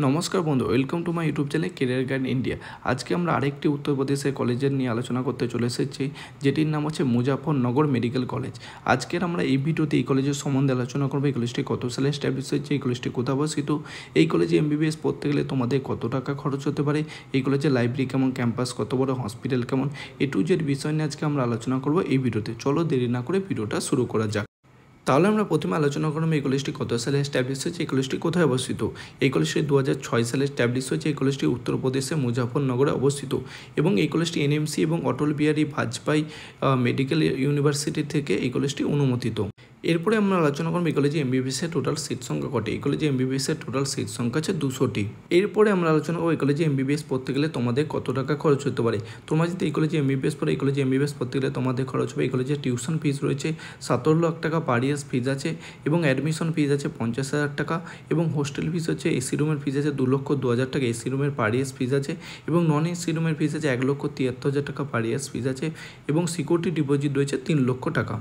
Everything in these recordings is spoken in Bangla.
নমস্কার বন্ধু, welcome to my YouTube channel career guide India. আজকে আমরা আরেকটি উত্তরপ্রদেশের কলেজের নিয়ে আলোচনা করতে চলে এসেছি, যেটির নাম হচ্ছে মুজাফরনগর মেডিকেল কলেজ। আজকের আমরা এই ভিডিওতে এই কলেজের সম্বন্ধে আলোচনা করবো। এই কলেজটি কত সালে এস্টাবলিশ হয়েছে, এই কলেজটি কোথায় অবস্থিত, এই কলেজে এমবিবিএস পড়তে গেলে তোমাদের কত টাকা খরচ হতে পারে, এই কলেজের লাইব্রেরি কেমন, ক্যাম্পাস কত বড়, হসপিটাল কেমন, এ টু জেড বিষয় নিয়ে আজকে আমরা আলোচনা করবো এই ভিডিওতে। চলো দেরি না করে ভিডিওটা শুরু করা যাক। তাহলে আমরা প্রথমে আলোচনা করব এই কলেজটি কত সালে এস্টাবলিশ হয়েছে, এই কলেজটি কোথায় অবস্থিত। এই কলেজটি 2006 সালে এস্টাবলিশ হয়েছে। এই কলেজটি উত্তরপ্রদেশে মুজাফরনগরে অবস্থিত এবং এই কলেজটি এনএমসি এবং অটল বিহারী বাজপেয়ী মেডিকেল ইউনিভার্সিটি থেকে এই কলেজটি অনুমোদিত। এরপরে আমরা আলোচনা করব এই কলেজে এমবিবিএসের টোটাল সিট সংখ্যা কটি। এই কলেজে এমবিবিএসের টোটাল সিট সংখ্যা আছে 200টি। এরপরে আমরা আলোচনা করব এই কলেজে এমবিবিএস পড়তে গেলে তোমাদের কত টাকা খরচ হতে পারে। তোমরা যদি এই কলেজে এমবিবিএস পড়ে, এই কলেজে এমবিবিএস পড়তে গেলে তোমাদের খরচ হবে, এই কলেজে টিউশন ফিস রয়েছে 17 লাখ টাকা পার ইয়ার ফিজ আছে এবং অ্যাডমিশন ফিজ আছে 50,000 টাকা এবং হোস্টেল ফিস হচ্ছে, এসি রুমের ফিজ আছে 2,02,000 টাকা এসি রুমের পার ইয়ার ফিজ আছে এবং নন এসি রুমের ফিজ আছে 1,73,000 টাকা পার ইয়ার ফিজ আছে এবং সিকিউরিটি ডিপোজিট রয়েছে 3 লক্ষ টাকা।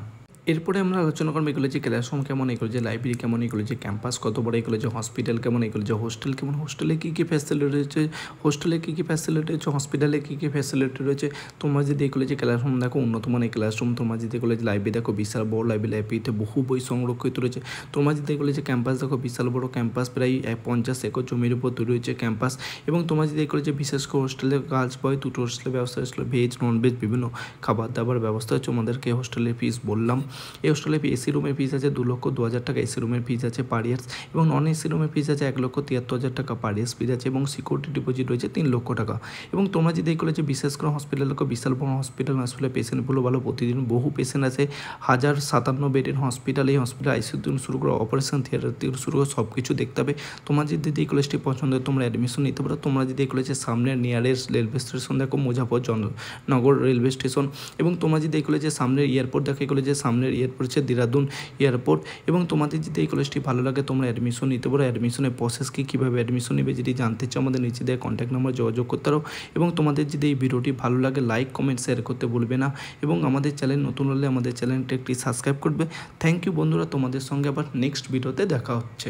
এরপরে আমরা আলোচনা করবো এই কলেজে ক্লাসরুম কেমন, এই কলেজে লাইব্রেরি কেমন, এই কলেজে ক্যাম্পাস কত বড়, এই কলেজে হসপিটাল কেমন, এই কলেজে হোস্টেল কেমন, হোস্টেলে কী কী ফ্যাসিলিটি রয়েছে, হোস্টেলে কী কী ফ্যাসিলিটি রয়েছে, হসপিটালে কী কী ফ্যাসিলিটি রয়েছে। তোমরা যদি এই কলেজে ক্লাসরুম দেখো উন্নত মানের ক্লাসরুম, তোমরা যদি এই কলেজে লাইব্রেরি দেখো বিশাল বড় লাইব্রেরি, লাইব্রেরিতে বহু বই সংরক্ষিত রয়েছে। তোমরা যদি এই কলেজে ক্যাম্পাস দেখো বিশাল বড় ক্যাম্পাস, প্রায় 50 একর জমির উপর তৈরি হয়েছে ক্যাম্পাস। এবং তোমরা যদি এই কলেজে বিশেষ করে হোস্টেলে গার্লস বয় দুটো হোস্টেলের ব্যবস্থা হয়েছিল, ভেজ নন ভেজ বিভিন্ন খাবার দাবার ব্যবস্থা হচ্ছে। আমাদেরকে হোস্টেলের ফিস বললাম, এই হোস্টেলের এসি রুমের ফিস আছে 2,02,000 টাকা এসি রুমের ফিস আছে পার ইয়ার্স এবং নন এসি রুমের ফিস আছে 1,73,000 টাকা পার ইয়ার্স ফিস আছে এবং সিকিউরিটি ডিপোজিট রয়েছে 3 লক্ষ টাকা। এবং তোমরা যদি এই কলেজে বিশেষ করে হসপিটাল দেখো বিশাল বড় হসপিটাল, হসপিটালে পেশেন্টগুলো ভালো, প্রতিদিন বহু পেশেন্ট আছে, 1057 বেডের হসপিটাল। এই হসপিটাল আইসিইউ থেকে শুরু করে অপারেশন থিয়েটার থেকে শুরু করে সব কিছু দেখতে হবে। তোমার যদি এই কলেজটি পছন্দ হয় তোমরা অ্যাডমিশন নিতে পারো। তোমরা যদি এই কলেজের সামনে নিয়ারেস্ট রেলওয়ে স্টেশন দেখো মুজাফরনগর রেলওয়ে স্টেশন এবং তোমরা যদি এই কলেজের সামনের এয়ারপোর্ট দেখো, এই কলেজের সামনের এয়ারপোর্ট হচ্ছে দেরাদুন এয়ারপোর্ট। এবং তোমাদের যদি এই কলেজটি ভালো লাগে তোমরা অ্যাডমিশন নিতে পারো। অ্যাডমিশনের প্রসেস কী, কীভাবে অ্যাডমিশন নেবে যদি জানতে চাও আমাদের নিচে দেওয়া কন্ট্যাক্ট নাম্বার যোগাযোগ করতে পারো। এবং তোমাদের যদি এই ভিডিওটি ভালো লাগে লাইক কমেন্ট শেয়ার করতে ভুলবে না এবং আমাদের চ্যানেল নতুন হলে আমাদের চ্যানেলটা একটি সাবস্ক্রাইব করবে। থ্যাংক ইউ বন্ধুরা, তোমাদের সঙ্গে আবার নেক্সট ভিডিওতে দেখা হচ্ছে।